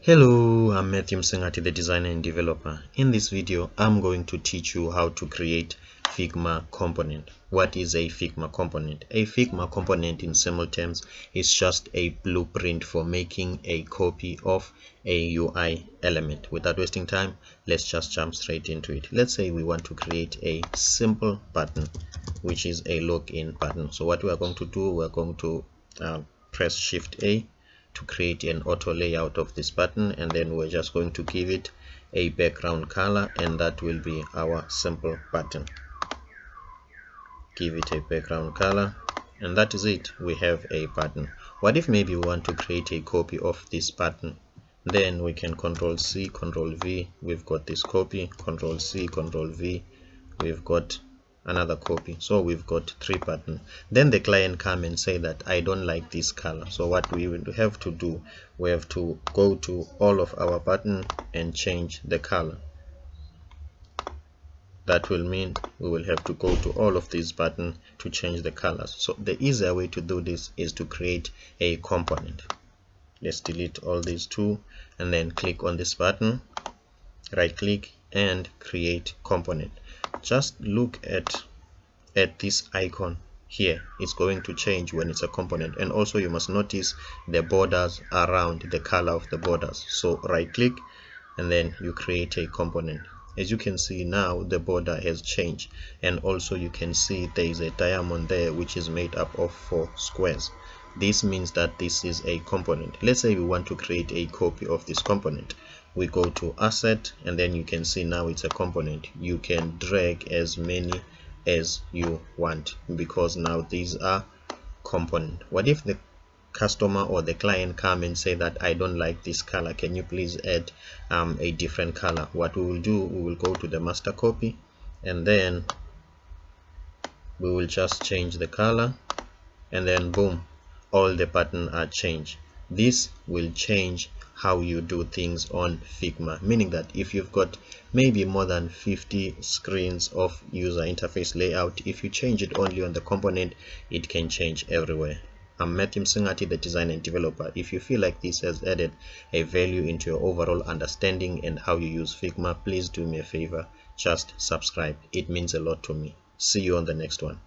Hello, I'm Matthew Msengati, the designer and developer. In this video, I'm going to teach you how to create Figma component. What is a Figma component? A Figma component in simple terms is just a blueprint for making a copy of a UI element. Without wasting time, let's just jump straight into it. Let's say we want to create a simple button, which is a login button. So what we are going to do, we're going to press Shift A to create an auto layout of this button, and then we're just going to give it a background color, and that will be our simple button. Give it a background color, and that is it. We have a button. What if maybe we want to create a copy of this button? Then we can Control C, Control V. We've got this copy. Control C, Control V. We've got another copy. So we've got 3 buttons. Then the client come and say that I don't like this color. So what we will have to do, we have to go to all of our button and change the color. That will mean we will have to go to all of these buttons to change the colors. So the easier way to do this is to create a component. Let's delete all these 2 and then click on this button, right click and create component. Just look at this icon here. It's going to change when it's a component, and also you must notice the borders around the color of the borders. So right click and then you create a component. As you can see now, the border has changed, and also you can see there is a diamond there which is made up of 4 squares. This means that this is a component. Let's say we want to create a copy of this component. We go to asset, and then you can see now it's a component. You can drag as many as you want, because now these are component. What if the customer or the client come and say that I don't like this color, can you please add a different color? What we will do, we will go to the master copy, and then we will just change the color, and then boom, all the buttons are changed. This will change how you do things on Figma, meaning that if you've got maybe more than 50 screens of user interface layout, if you change it only on the component, it can change everywhere. I'm Matthew Msengati, the designer and developer. If you feel like this has added a value into your overall understanding and how you use Figma, please do me a favor, just subscribe. It means a lot to me. See you on the next one.